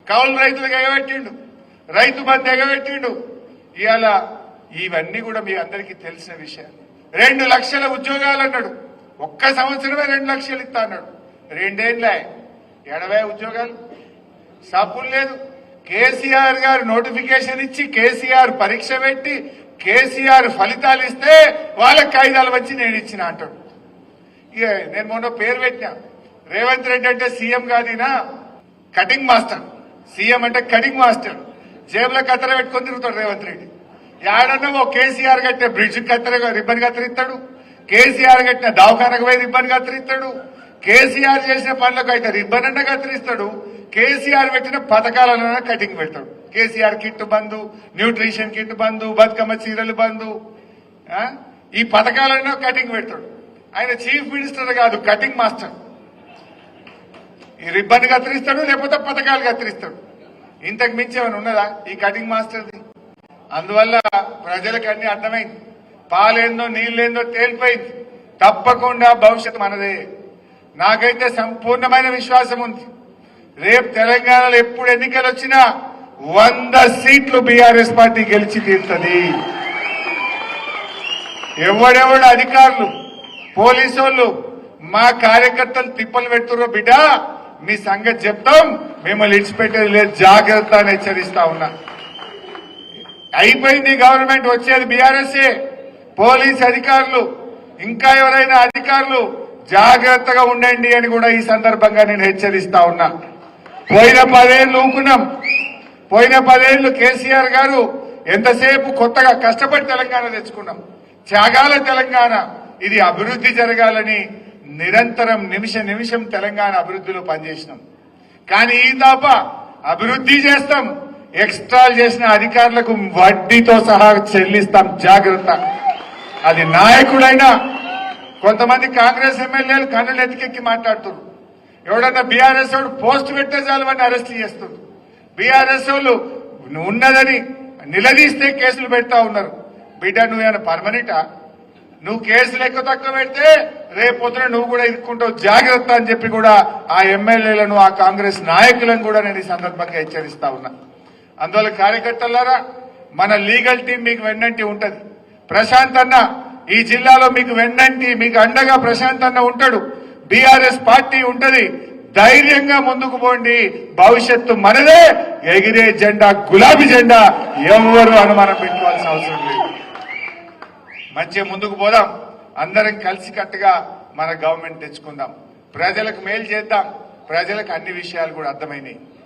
కౌలు రైతులకు ఎగబెట్టిండు, రైతు బంధు ఎగబెట్టిండు. ఇవాళ ఇవన్నీ కూడా మీ అందరికీ తెలిసిన విషయం. 2 లక్షల ఉద్యోగాలు అన్నాడు, ఒక్క సంవత్సరమే 2 లక్షలు ఇస్తా అన్నాడు. 2 ఏళ్ళే 80 ఉద్యోగాలు, సబ్బులు లేదు. కేసీఆర్ గారు నోటిఫికేషన్ ఇచ్చి, కేసీఆర్ పరీక్ష పెట్టి, కేసీఆర్ ఫలితాలు ఇస్తే వాళ్ళకి కాయిదాలు వచ్చి నేను ఇచ్చిన అంటాడు. ఇక నేను మొన్న పేరు పెట్టినా, రేవంత్ రెడ్డి అంటే సీఎం కాదీనా కటింగ్ మాస్టర్, సీఎం అంటే కటింగ్ మాస్టర్. జేబులో కత్తెర పెట్టుకొని తిరుగుతాడు రేవంత్ రెడ్డి. ఏడన్నా ఓ కేసీఆర్ కట్టిన బ్రిడ్జ్ రిబ్బన్ కత్తిరిస్తాడు, కేసీఆర్ కట్టిన దవాఖానకు పోయి రిబ్బన్ కత్తిరిస్తాడు, కేసీఆర్ చేసిన పనులకు అయితే రిబ్బన్ అన్న కత్తిరిస్తాడు, కేసీఆర్ పెట్టిన పథకాలన్నా కటింగ్ పెడతాడు. కేసీఆర్ కిట్ బంధు, న్యూట్రిషన్ కిట్ బంధు, బతుకమ్మ చీరలు బంధు, ఈ పథకాలన్నా కటింగ్ పెడతాడు. ఆయన చీఫ్ మినిస్టర్ కాదు, కటింగ్ మాస్టర్. ఈ రిబ్బన్ కత్తిరిస్తాడు, లేకపోతే పథకాలు కత్తిరిస్తాడు. ఇంతకు మించి ఏమైనా ఉన్నదా ఈ కటింగ్ మాస్టర్ది? అందువల్ల ప్రజలకు అన్ని అర్థమైంది, పాలేందో నీళ్ళేందో తేలిపోయింది. తప్పకుండా భవిష్యత్తు మనదే. నాకైతే సంపూర్ణమైన విశ్వాసం ఉంది, రేపు తెలంగాణలో ఎప్పుడు ఎన్నికలు వచ్చినా 100 సీట్లు బీఆర్ఎస్ పార్టీ గెలిచి తీరుతుంది. ఎవడెవడు అధికారులు, పోలీసు వాళ్ళు మా కార్యకర్తలు తిప్పలు పెడుతుర్రో బిడ్డ, మీ సంగతి చెప్తాం, మిమ్మల్ని ఇడిచిపెట్టేది లేదు, జాగ్రత్త అని హెచ్చరిస్తా ఉన్నా. అయిపోయింది గవర్నమెంట్, వచ్చేది బీఆర్ఎస్ఏ. పోలీస్ అధికారులు ఇంకా ఎవరైనా అధికారులు జాగ్రత్తగా ఉండండి అని కూడా ఈ సందర్భంగా నేను హెచ్చరిస్తా ఉన్నా. పోయిన 10 ఏళ్లు ఊకున్నాం, పోయిన 10 ఏళ్లు కేసీఆర్ గారు ఎంతసేపు కొత్తగా కష్టపడి తెలంగాణ తెచ్చుకున్నాం, త్యాగాల తెలంగాణ. ఇది అభివృద్ధి జరగాలని నిరంతరం నిమిషం తెలంగాణ అభివృద్ధిలో పనిచేసినాం. కానీ ఈ తప్ప అభివృద్ధి చేస్తాం, ఎక్స్ట్రాలు చేసిన అధికారులకు వడ్డీతో సహా చెల్లిస్తాం, జాగ్రత్త. అది నాయకుడైనా, కొంతమంది కాంగ్రెస్ ఎమ్మెల్యేలు కన్నులు ఎత్తికెక్కి మాట్లాడుతున్నారు. ఎవడన్నా బీఆర్ఎస్ వాడు పోస్ట్ పెట్టే చాలు వాడిని అరెస్ట్ చేస్తుంది. బీఆర్ఎస్ వాళ్ళు ఉన్నదని నిలదీస్తే కేసులు పెడతా ఉన్నారు. బిడ్డ నువ్వేమైనా పర్మనెంటా? నువ్వు కేసులు ఎక్కువ తక్కువ పెడితే రేపొద్దున నువ్వు కూడా ఇరుక్కుంటావు, జాగ్రత్త అని చెప్పి కూడా ఆ ఎమ్మెల్యేలను, ఆ కాంగ్రెస్ నాయకులను కూడా నేను ఈ సందర్భంగా హెచ్చరిస్తా ఉన్నా. అందువల్ల కార్యకర్తలారా, మన లీగల్ టీం మీకు వెన్నంటి ఉంటది. ప్రశాంత్ అన్న ఈ జిల్లాలో మీకు వెన్నంటి, మీకు అండగా ప్రశాంత్ అన్న ఉంటాడు, బీఆర్ఎస్ పార్టీ ఉంటది. ధైర్యంగా ముందుకు పోండి, భవిష్యత్తు మనదే. ఎగిరే జెండా గులాబీ జెండా, ఎవరు అనుమానం పెట్టుకోవాల్సిన అవసరం లేదు. మంచిగా ముందుకు పోదాం, అందరం కలిసికట్టుగా మన గవర్నమెంట్ తెచ్చుకుందాం, ప్రజలకు మేలు చేద్దాం. ప్రజలకు అన్ని విషయాలు కూడా అర్థమైనాయి.